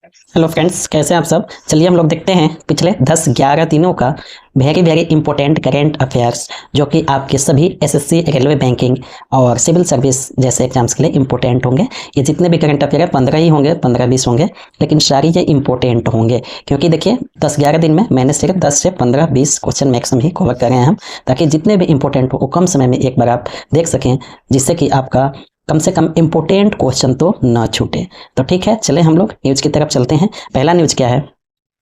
Hello friends, कैसे हैं आप सब। चलिए हम लोग देखते हैं पिछले 10-11 दिनों का very very important current affairs, जो कि आपके सभी एसएससी, रेलवे, बैंकिंग और सिविल सर्विस जैसे एग्जाम्स के लिए इंपॉर्टेंट होंगे। ये जितने भी करंट अफेयर है 15 ही होंगे, 15-20 होंगे, लेकिन सारी ये इंपॉर्टेंट होंगे। क्योंकि देखिए 10-11 दिन में मैंने सिर्फ 10 से 15-20 क्वेश्चन मैक्सिमम ही कवर करे हैं हम, ताकि जितने भी इंपॉर्टेंट हो वो कम समय में एक बार आप देख सकें, जिससे कि आपका कम से कम इंपॉर्टेंट क्वेश्चन तो ना छूटे। तो ठीक है, चले हम लोग न्यूज की तरफ चलते हैं। पहला न्यूज क्या है?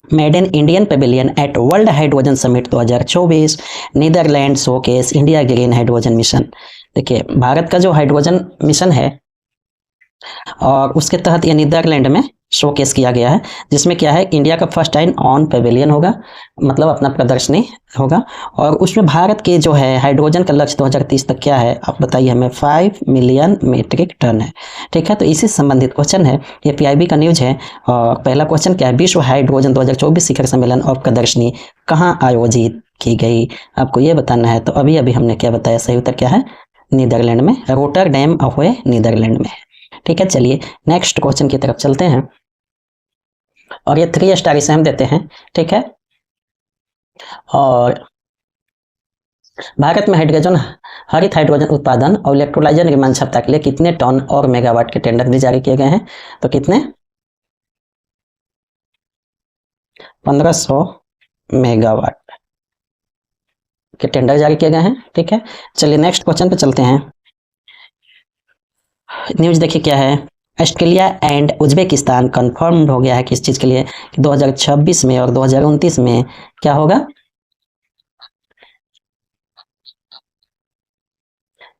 Made in Indian pavilion at world hydrogen summit 2024, Netherlands showcase India green hydrogen mission. देखिए भारत का जो हाइड्रोजन मिशन है और उसके तहत ये नीदरलैंड में शोकेस किया गया है, जिसमें क्या है, इंडिया का फर्स्ट टाइम ऑन पेविलियन होगा, मतलब अपना प्रदर्शनी होगा। और उसमें भारत के जो है हाइड्रोजन का लक्ष्य 2030 तक क्या है आप बताइए हमें? 5 मिलियन मीट्रिक टन है। ठीक है, तो इसी से संबंधित क्वेश्चन है, ये पीआईबी का न्यूज है। और पहला क्वेश्चन क्या है? विश्व हाइड्रोजन 2024 शिखर सम्मेलन और प्रदर्शनी कहाँ आयोजित की गई? आपको ये बताना है। तो अभी अभी हमने क्या बताया, सही उत्तर क्या है? नीदरलैंड में, रोटरडैम अवे नीदरलैंड में। ठीक है, चलिए नेक्स्ट क्वेश्चन की तरफ चलते हैं। और ये 3 स्टार इसे हम देते हैं। ठीक है, और भारत में हाइड्रोजन, हरित हाइड्रोजन उत्पादन और इलेक्ट्रोलाइजर निर्माण क्षमता के लिए कितने टन और मेगावाट के टेंडर भी जारी किए गए हैं? तो कितने? 1500 मेगावाट के टेंडर जारी किए गए हैं। ठीक है, चलिए नेक्स्ट क्वेश्चन पे चलते हैं। न्यूज देखिए क्या है? ऑस्ट्रेलिया एंड उज्बेकिस्तान कंफर्म हो गया है किस चीज के लिए? 2026 में और 2029 में क्या होगा?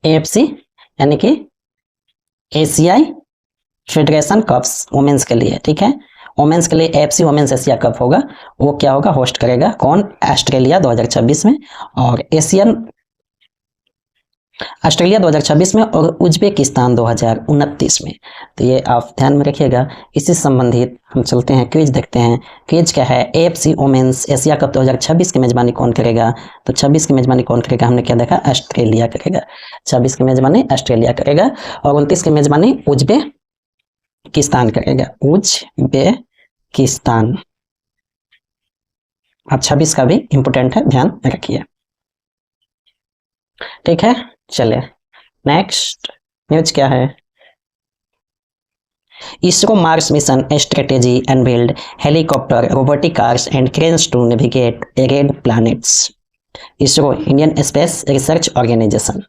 एएफसी यानी कि एशियाई फेडरेशन कप्स वुमेन्स के लिए। ठीक है, वुमेन्स के लिए एएफसी वुमेन्स एशिया कप होगा। वो क्या होगा? होस्ट करेगा कौन? ऑस्ट्रेलिया 2026 में। और एशियन ऑस्ट्रेलिया 2026 में और उज्बेकिस्तान 2029 में। तो ये आप ध्यान में रखिएगा। इससे संबंधित हम चलते हैं, क्विज देखते हैं। क्विज क्या है? एएफसी वुमेन्स एशिया कप 2026 की मेजबानी कौन करेगा? तो 26 की मेजबानी कौन करेगा? हमने क्या देखा? ऑस्ट्रेलिया करेगा। 26 की मेजबानी ऑस्ट्रेलिया करेगा और 29 की मेजबानी उज्बेकिस्तान करेगा। उज्बेकिस्तान। अब 26 का भी इंपोर्टेंट है, ध्यान रखिए। ठीक है, चलिए नेक्स्ट न्यूज क्या है? ISRO Mars mission strategy unveiled helicopter robotic cars and cranes to navigate red planets. ISRO Indian space research organisation.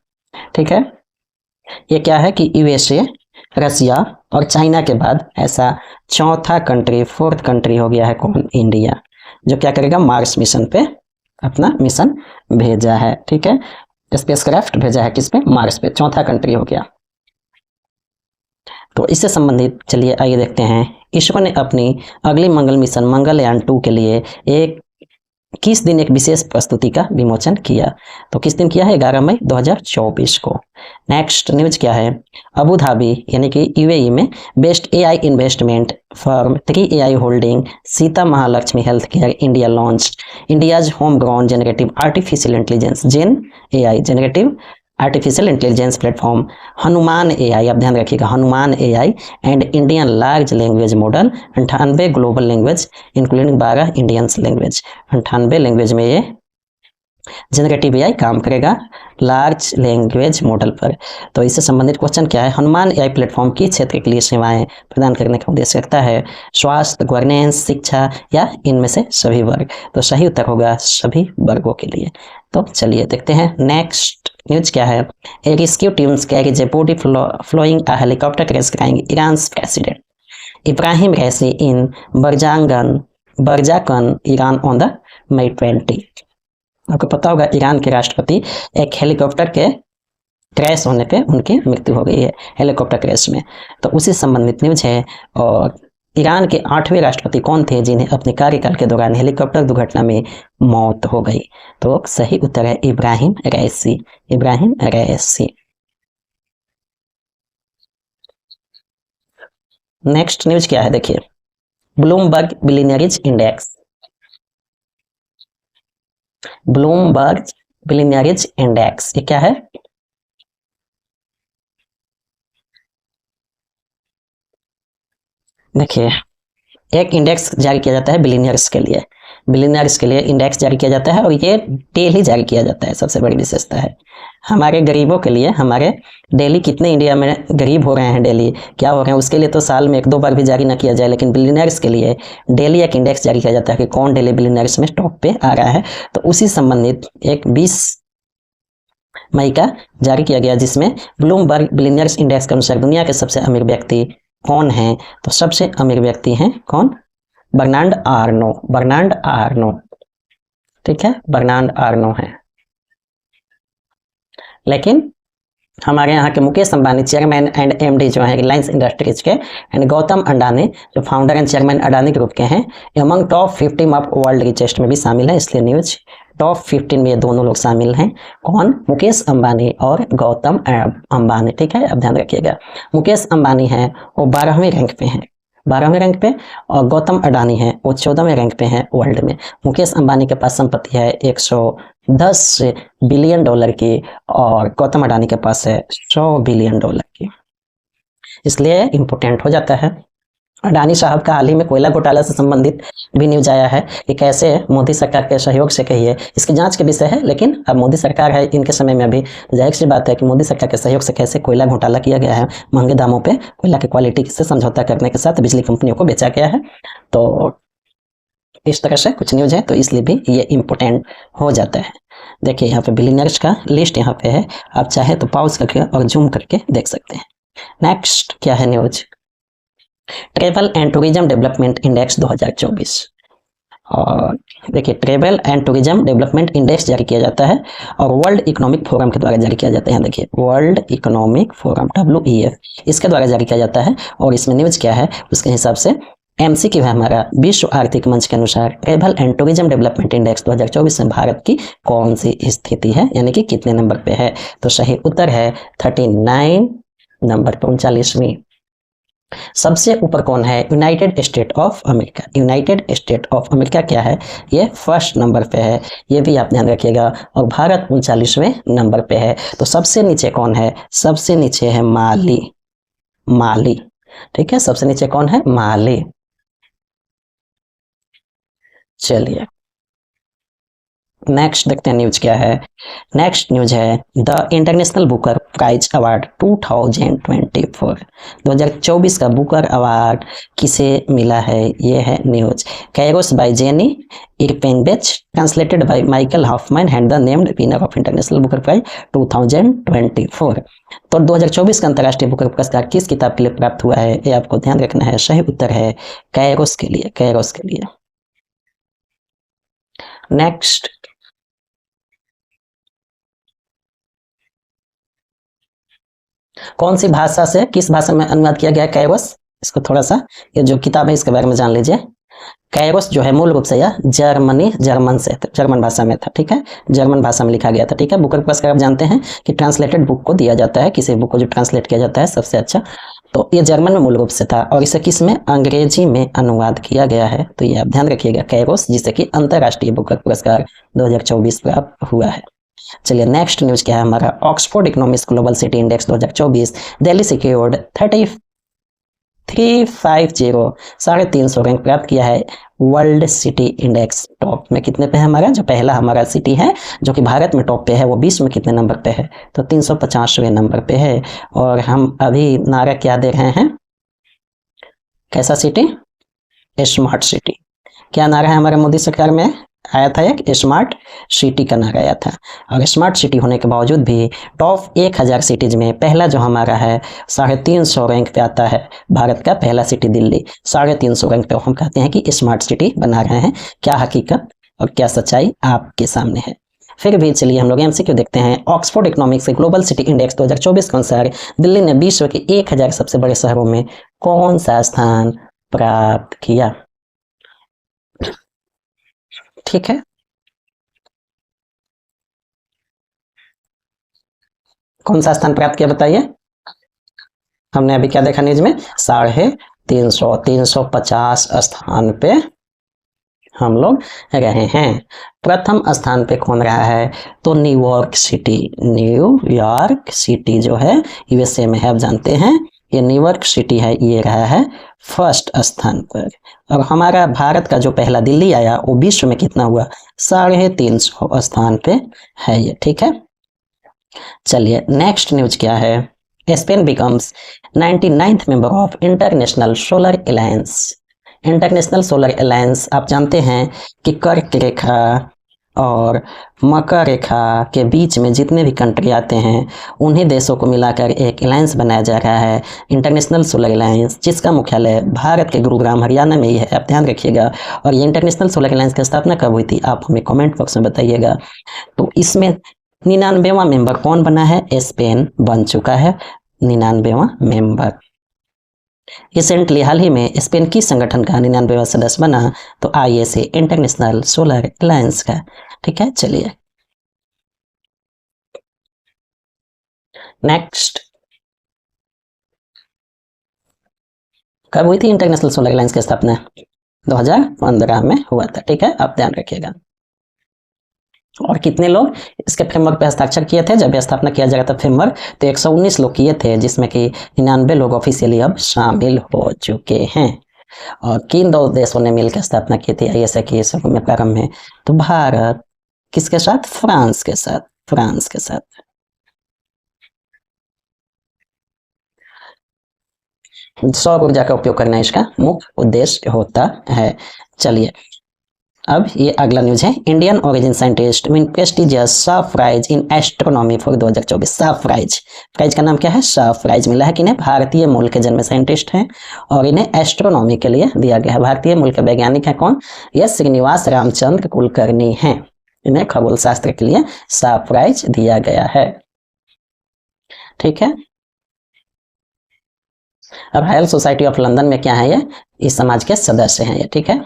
ठीक है, ये क्या है कि यूएसए, रसिया और चाइना के बाद ऐसा चौथा कंट्री, फोर्थ कंट्री हो गया है कौन? इंडिया, जो क्या करेगा? मार्स मिशन पे अपना मिशन भेजा है। ठीक है, स्पेसक्राफ्ट भेजा है किस पे? मार्स पे। चौथा कंट्री हो गया। तो इससे संबंधित चलिए आइए देखते हैं। इसरो ने अपनी अगली मंगल मिशन मंगलयान 2 के लिए एक किस दिन एक विशेष प्रस्तुति का विमोचन किया? तो किस दिन किया है? 11 मई 2024 को। नेक्स्ट न्यूज क्या है? अबू धाबी यानी कि यूएई में best AI investment firm 3AI holding Sita Mahalakshmi health care India launch India's home ground generative artificial intelligence gen AI generative artificial intelligence platform Hanuman AI. आप ध्यान रखिएगा, Hanuman AI and Indian large language model 98 global language including 12 Indian language. 98 language में ये generative AI काम करेगा large language model पर। तो इससे संबंधित क्वेश्चन क्या है? हनुमान एआई प्लेटफॉर्म किस क्षेत्र के लिए सेवाएं प्रदान करने का उद्देश्य रखता है? स्वास्थ्य, गवर्नेंस, शिक्षा या इनमें से सभी वर्ग? तो सही उत्तर होगा सभी वर्गों के लिए। तो चलिए देखते हैं नेक्स्ट न्यूज क्या है? A rescue teams carries a body following a helicopter crash कराएंगे Iran president Ebrahim Raisi in Varzaqan Iran on the May 20। आपको पता होगा ईरान के राष्ट्रपति एक हेलीकॉप्टर के क्रैश होने पे उनकी मृत्यु हो गई है, हेलीकॉप्टर क्रैश में। तो उसी संबंधित न्यूज है। और ईरान के 8वें राष्ट्रपति कौन थे जिन्हें अपने कार्यकाल के दौरान हेलीकॉप्टर दुर्घटना में मौत हो गई? तो सही उत्तर है इब्राहिम रईसी। इब्राहिम रईसी। नेक्स्ट न्यूज क्या है? देखिए ब्लूमबर्ग बिलियनरीज इंडेक्स। ब्लूमबर्ग बिलियनरीज इंडेक्स ये क्या है? देखिए एक इंडेक्स जारी किया जाता है बिलियनियर्स के लिए, बिलियनियर्स के लिए इंडेक्स जारी किया जाता है और ये डेली जारी किया जाता है। सबसे बड़ी विशेषता है हमारे गरीबों के लिए, हमारे डेली कितने इंडिया में गरीब हो रहे हैं, डेली क्या हो रहे हैं, उसके लिए तो साल में 1-2 बार भी जारी ना किया जाए, लेकिन बिलियनियर्स के लिए डेली एक इंडेक्स जारी किया जाता है कि कौन डेली बिलियनियर्स में टॉप पे आ रहा है। तो उसी संबंधित एक 20 मई का जारी किया गया, जिसमें ब्लूमबर्ग बिलियनियर्स इंडेक्स के अनुसार दुनिया के सबसे अमीर व्यक्ति कौन हैं। तो सबसे अमीर व्यक्ति हैं कौन? बर्नार्ड आर्नो, बर्नार्ड आर्नो, ठीक है, बर्नार्ड आर्नो है। लेकिन हमारे यहाँ के Mukesh Ambani chairman and MD जो है रिलायंस इंडस्ट्रीज के, एंड गौतम अडानी जो founder and chairman Adani group के हैं, among top 50 of world richest में भी शामिल है, इसलिए न्यूज टॉप 15 में ये दोनों लोग शामिल हैं। कौन? मुकेश अंबानी और गौतम अंबानी, ठीक है, अब ध्यान रखिएगा। मुकेश अंबानी है वो 12वें रैंक पे हैं, 12वें रैंक पे, और गौतम अडानी है वो 14वें रैंक पे हैं वर्ल्ड में। मुकेश अंबानी के पास संपत्ति है 110 बिलियन डॉलर की, और गौतम अडानी के पास है 100 बिलियन डॉलर की, इसलिए इंपोर्टेंट हो जाता है। अडानी साहब का हाल ही में कोयला घोटाला से संबंधित भी न्यूज आया है कि कैसे मोदी सरकार के सहयोग से, कहिए इसकी जांच के विषय है, लेकिन अब मोदी सरकार है इनके समय में अभी, जाहिर सी बात है कि मोदी सरकार के सहयोग से कैसे कोयला घोटाला किया गया है, महंगे दामों पे कोयला की क्वालिटी से समझौता करने के साथ बिजली कंपनियों को बेचा गया है। तो इस तरह से कुछ न्यूज है, तो इसलिए भी ये इम्पोर्टेंट हो जाता है। देखिए यहाँ पे बिलियनर्स का लिस्ट यहाँ पे है, आप चाहे तो पॉज करके और जूम करके देख सकते हैं। नेक्स्ट क्या है news? Travel and tourism development index 2024, और देखिए travel and tourism development index जारी किया जाता है और वर्ल्ड इकोनॉमिक फोरम के द्वारा जारी किया जाता है। यहाँ देखिए वर्ल्ड इकोनॉमिक फोरम WEF, इसके द्वारा जारी किया जाता है। और इसमें न्यूज क्या है उसके हिसाब से MCQ है हमारा, विश्व आर्थिक मंच के अनुसार travel and tourism development index 2024 में भारत की कौन सी स्थिति है, यानी कि कितने नंबर पे है। तो सही उत्तर है 39 नंबर पे, 39वीं। सबसे ऊपर कौन है? United state of America, United state of America क्या है? ये फर्स्ट नंबर पे है, ये भी आप ध्यान रखिएगा। और भारत 39वें नंबर पे है। तो सबसे नीचे कौन है? सबसे नीचे है माली, माली, ठीक है, सबसे नीचे कौन है? माली। चलिए नेक्स्ट देखते हैं न्यूज क्या है। नेक्स्ट न्यूज है the international Booker prize award 2024, 2024 का बुकर अवार्ड किसे मिला है? ये है news. Kairos by Jenny Erpenbeck, translated by Michael Hofmann and the named winner of International Booker Prize 2024। तो 2024 का अंतर्राष्ट्रीय बुकर पुरस्कार किस किताब के लिए प्राप्त हुआ है? ये आपको ध्यान रखना है। सही उत्तर है कैरोस के लिए, कैरोस के लिए। नेक्स्ट कौन सी भाषा से, किस भाषा में अनुवाद किया गया है कैरोस? इसको थोड़ा सा, ये जो किताब है इसके बारे में जान लीजिए। कैरोस जो है मूल रूप से यह जर्मन से, जर्मन भाषा में था, ठीक है, जर्मन भाषा में लिखा गया था, ठीक है। बुकर पुरस्कार आप जानते हैं कि ट्रांसलेटेड बुक को दिया जाता है, किसी बुक को जो ट्रांसलेट किया जाता है सबसे अच्छा, तो ये जर्मन में मूल रूप से था और इसे किस में? अंग्रेजी में अनुवाद किया गया है। तो ये आप ध्यान रखिएगा कैरोस, जिसे कि अंतर्राष्ट्रीय बुकर पुरस्कार 2024 प्राप्त हुआ है। चलिए नेक्स्ट न्यूज क्या है हमारा? Oxford economics global city index 2024, Delhi secured 350, 350 rank प्राप्त किया है। वर्ल्ड सिटी इंडेक्स टॉप में कितने पे है हमारा? जो पहला हमारा सिटी है जो कि भारत में टॉप पे है, वो 20 में कितने नंबर पे है? तो 350वें नंबर पे है। और हम अभी नारा क्या दे रहे हैं? कैसा सिटी? Smart city. क्या नारा है हमारे मोदी सरकार में आया था? एक स्मार्ट सिटी का नारा आया था। और स्मार्ट सिटी होने के बावजूद भी टॉप 1000 सिटीज में पहला जो हमारा है 350 रैंक पे आता है। भारत का पहला सिटी दिल्ली 350 रैंक पे, हम कहते हैं कि स्मार्ट सिटी बना रहे हैं। क्या हकीकत और क्या सच्चाई आपके सामने है। फिर भी चलिए हम लोग MCQ देखते हैं। Oxford economics global city index 2024 के अनुसार दिल्ली ने विश्व के 1000 सबसे बड़े शहरों में कौन सा स्थान प्राप्त किया? ठीक है, कौन सा स्थान प्राप्त किया बताइए? हमने अभी क्या देखा न्यूज में? 350 स्थान पे हम लोग रहे हैं। प्रथम स्थान पे कौन रहा है? तो न्यूयॉर्क सिटी, न्यूयॉर्क सिटी जो है USA में है, आप जानते हैं ये न्यूयॉर्क सिटी है, ये रहा है फर्स्ट स्थान पर। और हमारा भारत का जो पहला दिल्ली आया वो विश्व में कितना हुआ, 350 स्थान पे है ये, ठीक है। चलिए नेक्स्ट न्यूज क्या है, Spain becomes 99th member of international solar alliance. International solar alliance आप जानते हैं कि कर्क रेखा और मकर रेखा के बीच में जितने भी कंट्री आते हैं उन्हीं देशों को मिलाकर एक अलायंस बनाया जा रहा है, इंटरनेशनल सोलर अलायंस, जिसका मुख्यालय भारत के गुरुग्राम हरियाणा में ही है, आप ध्यान रखिएगा। और ये इंटरनेशनल सोलर अलायंस की स्थापना कब हुई थी आप हमें कमेंट बॉक्स में बताइएगा। तो इसमें 99वां मेंबर कौन बना है, स्पेन बन चुका है 99वां मेंबर। रिसेंटली हाल ही में स्पेन किस संगठन का 99वां सदस्य बना, तो ISA इंटरनेशनल सोलर अलायंस का, ठीक है। चलिए नेक्स्ट, कब हुई थी इंटरनेशनल सोलर अलायंस की स्थापना, 2015 में हुआ था, ठीक है, आप ध्यान रखिएगा। और कितने लोग इसके फ्रेमवर्क पे हस्ताक्षर किए थे जब स्थापना किया जाएगा था फ्रेमवर्क, तो 119 लोग किए थे, जिसमें कि 99 लोग ऑफिशियली अब शामिल हो चुके हैं। और किन दो देशों ने मिलकर स्थापना की थी ISA की शुरू में प्रारंभ में, तो भारत किसके साथ, फ्रांस के साथ, फ्रांस के साथ। सौर ऊर्जा का उपयोग करना इसका मुख्य उद्देश्य होता है। चलिए अब ये अगला न्यूज है, Indian origin scientist win prestigious Shaw prize in astronomy for 2024। Shaw prize, prize का नाम क्या है, शाह प्राइज मिला है किन्हें, भारतीय मूल के जन्मे साइंटिस्ट हैं और इन्हें एस्ट्रोनॉमी के लिए दिया गया है। भारतीय मूल के वैज्ञानिक है कौन, ये श्रीनिवास रामचंद्र कुलकर्णी हैं, इन्हें खगोल शास्त्र के लिए शाह प्राइज दिया गया है, ठीक है। अब रॉयल सोसाइटी ऑफ लंदन में क्या है, ये इस समाज के सदस्य हैं ये, ठीक है।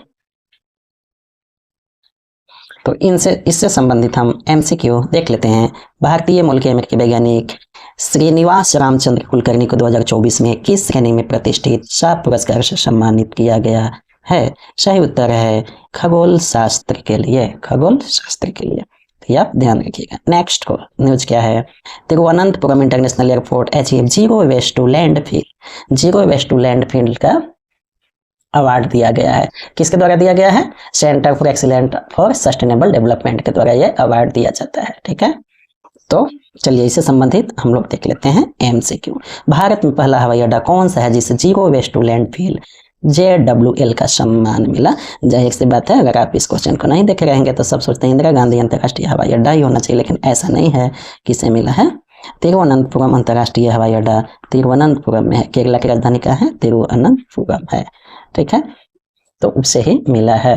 तो इनसे इससे संबंधित हम MCQ देख लेते हैं। भारतीय मूल के अमेरिकी वैज्ञानिक श्रीनिवास रामचंद्र कुलकर्णी को 2024 में किस श्रेणी में प्रतिष्ठित शाह पुरस्कार से सम्मानित किया गया है, सही उत्तर है खगोल शास्त्र के लिए, खगोल शास्त्र के लिए, तो आप ध्यान रखिएगा। नेक्स्ट को न्यूज क्या है, Thiruvananthapuram international airport achieve zero waste to landfill. Zero waste to landfill का अवार्ड दिया गया है, किसके द्वारा दिया गया है, centre for excellent for sustainable development के द्वारा यह अवार्ड दिया जाता है, ठीक है। तो चलिए इससे संबंधित हम लोग देख लेते हैं MCQ। भारत में पहला हवाई अड्डा कौन सा है जिसे zero waste to landfill JWL का सम्मान मिला। जाहिर सी बात है, अगर आप इस क्वेश्चन को नहीं देखे रहेंगे तो सब सोचते हैं इंदिरा गांधी अंतर्राष्ट्रीय हवाई अड्डा ही होना चाहिए, लेकिन ऐसा नहीं है। किसे मिला है, तिरुवनंतपुरम अंतर्राष्ट्रीय हवाई अड्डा तिरुवनंतपुरम में है, केरला की राजधानी का है, तिरुवनंतपुरम है, ठीक है, तो उससे ही मिला है,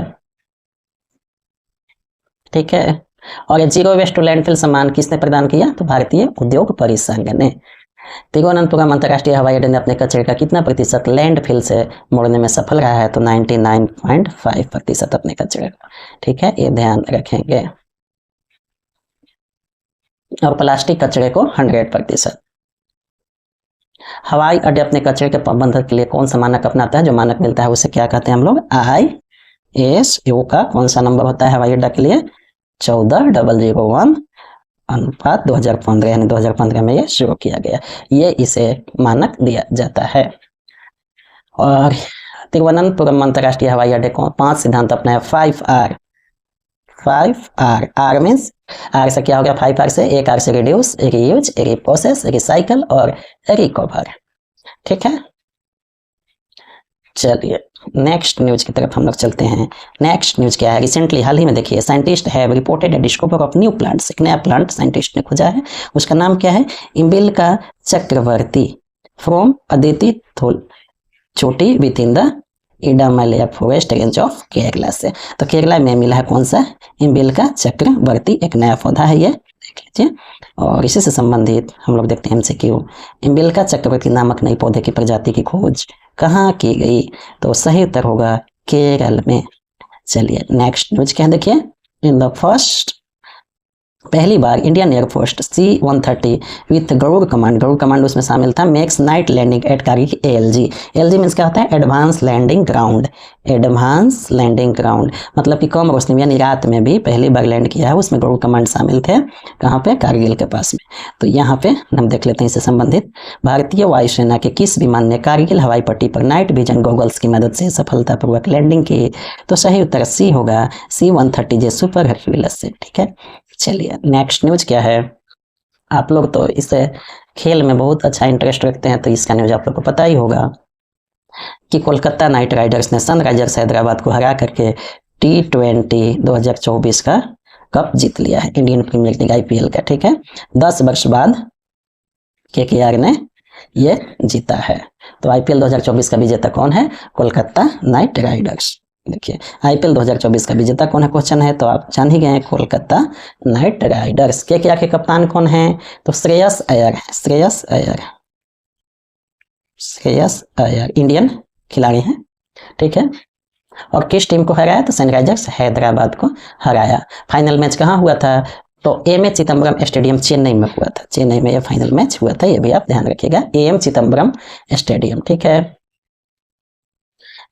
ठीक है। और ये जीरो वेस्ट टू लैंडफिल सम्मान किसने प्रदान किया, तो भारतीय उद्योग परिसंघ ने। तिरुवनंतपुरम अंतर्राष्ट्रीय हवाई अड्डे ने अपने कचरे का कितना प्रतिशत लैंडफिल से मोड़ने में सफल रहा है, तो 99.5% अपने कचरे का, ठीक है, ये ध्यान रखेंगे। और प्लास्टिक कचरे को 100%। हवाई अड्डे अपने कचरे के प्रबंधन के लिए कौन सा मानक अपनाता है, जो मानक मिलता है उसे क्या कहते हैं हम लोग, ISO का कौन सा नंबर होता है हवाई अड्डा के लिए, 14001 अनुपात 2015, यानी 2015 में ये शुरू किया गया, ये इसे मानक दिया जाता है। और तिरुवनंतपुरम अंतर्राष्ट्रीय हवाई अड्डे को 5 सिद्धांत अपनाए, 5R। 5R, R means, R से क्या हो गया, 5R से, एक R से रिड्यूस, रीयूज, रिप्रोसेस, रिसाइकल और रिकवर, ठीक है। चलिए नेक्स्ट न्यूज की तरफ हम लोग चलते हैं। नेक्स्ट न्यूज क्या है, रिसेंटली हाल ही में देखिए, scientist have reported A discover of new plants, एक नया प्लांट साइंटिस्ट ने खोजा है, उसका नाम क्या है, इम्बिलिका चक्रवर्ती, फ्रॉम अदिति छोटी with in the Idamalayar forest range of Kerala से। तो केरला में मिला है कौन सा, इम्बिलिका चक्रवर्ती, एक नया पौधा है ये, देख लीजिए। और इसी से संबंधित हम लोग देखते हैं MCQ, इम्बिलिका चक्रवर्ती नामक नई पौधे की प्रजाति की खोज कहाँ की गई, तो सही उत्तर होगा केरल में। चलिए नेक्स्ट न्यूज क्या देखिए, इन द फर्स्ट पहली बार Indian air force C-130 with Garud command उसमें शामिल था, makes night landing at Kargil ALG। ALG means क्या होता है? Advance landing ground. Advance landing ground मतलब कि कम रोशनी यानी रात में भी पहली बार लैंड किया है, उसमें गरुड़ कमांड शामिल थे। कहाँ पे? कारगिल के पास में। तो यहाँ पे हम देख लेते हैं इससे संबंधित। भारतीय वायुसेना के किस विमान ने कारगिल हवाई पट्टी पर नाइट विजन गॉगल्स की मदद से सफलतापूर्वक लैंडिंग की? तो सही उत्तर C होगा, C-130J सुपर हर्क्यूलिस से। ठीक है, चलिए नेक्स्ट न्यूज क्या है। आप लोग तो इसे खेल में बहुत अच्छा इंटरेस्ट रखते हैं, तो इसका न्यूज आप लोग को पता ही होगा कि कोलकाता नाइट राइडर्स ने सनराइजर्स हैदराबाद को हरा करके T20 2024 का कप जीत लिया है, इंडियन प्रीमियर लीग IPL का। ठीक है, 10 वर्ष बाद KKR ने ये जीता है। तो IPL 2024 का विजेता कौन है? Kolkata night Riders. देखिए IPL 2024 का विजेता कौन है क्वेश्चन है, तो आप जान ही गए हैं, कोलकाता नाइट राइडर्स। KKR के कप्तान कौन है? तो श्रेयस अय्यर है। श्रेयस अय्यर इंडियन खिलाड़ी हैं। ठीक है, और किस टीम को हराया? तो सनराइजर्स हैदराबाद को हराया। फाइनल मैच कहाँ हुआ था? तो AM चिदम्बरम स्टेडियम चेन्नई में हुआ था। चेन्नई में यह फाइनल मैच हुआ था, ये भी आप ध्यान रखिएगा, AM चिदम्बरम स्टेडियम। ठीक है,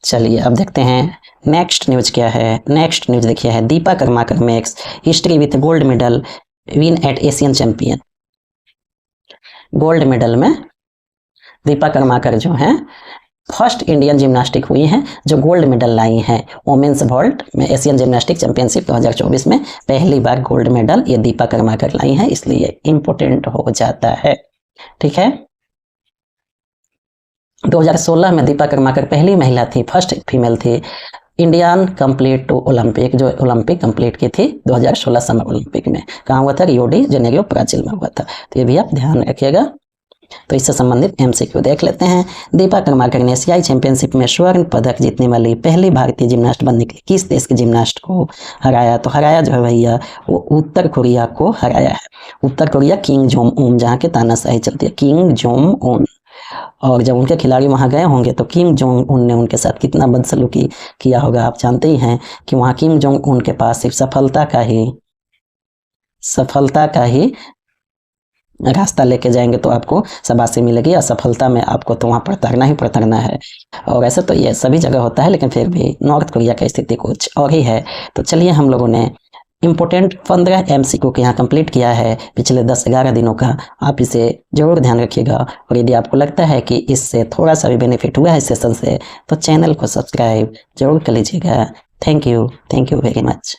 चलिए अब देखते हैं नेक्स्ट न्यूज क्या है। नेक्स्ट न्यूज देखिए है, Deepa Karmakar makes history with gold medal win at Asian champion. Gold medal में दीपा कर्माकर जो हैं फर्स्ट इंडियन जिम्नास्टिक हुई हैं जो गोल्ड मेडल लाई हैं वोमेन्स वॉल्ट में एशियन जिम्नास्टिक चैंपियनशिप 2024 में पहली बार गोल्ड मेडल ये दीपा कर्माकर लाई हैं, इसलिए इंपोर्टेंट हो जाता है। ठीक है, 2016 में दीपा कर्माकर पहली महिला थी, फर्स्ट फीमेल थी इंडियन कंप्लीट टू ओलंपिक, जो ओलंपिक कंप्लीट की थी 2016 समर ओलंपिक में। कहाँ हुआ था? रियो डी जेनेरियो ब्राजील में हुआ था। तो ये भी आप ध्यान रखिएगा। तो इससे संबंधित MCQ देख लेते हैं। दीपा कर्माकर ने एशियाई चैंपियनशिप में स्वर्ण पदक जीतने वाली पहली भारतीय जिम्नास्ट बनने के लिए किस देश के जिम्नास्ट को हराया? तो हराया जो है भैया वो उत्तर कोरिया को हराया है। उत्तर कोरिया किंग जोंग उन, जहाँ के तानाशाही चलती है, किंग जोंग उन। और जब उनके खिलाड़ी वहां गए होंगे तो किम जोंग उन ने उनके साथ कितना बदसलूकी किया होगा। आप जानते ही हैं कि वहां किम जोंग उन के पास सिर्फ सफलता का ही रास्ता लेके जाएंगे तो आपको शाबाशी मिलेगी, असफलता में आपको तो वहाँ प्रताड़ना ही प्रताड़ना है। और ऐसे तो ये सभी जगह होता है, लेकिन फिर भी नॉर्थ कोरिया की स्थिति कुछ और ही है। तो चलिए हम लोगों ने इंपोर्टेंट 15 MCQ को यहाँ कंप्लीट किया है पिछले 10-11 दिनों का। आप इसे जरूर ध्यान रखिएगा, और यदि आपको लगता है कि इससे थोड़ा सा भी बेनिफिट हुआ है इस सेशन से, तो चैनल को सब्सक्राइब जरूर कर लीजिएगा। Thank you very much.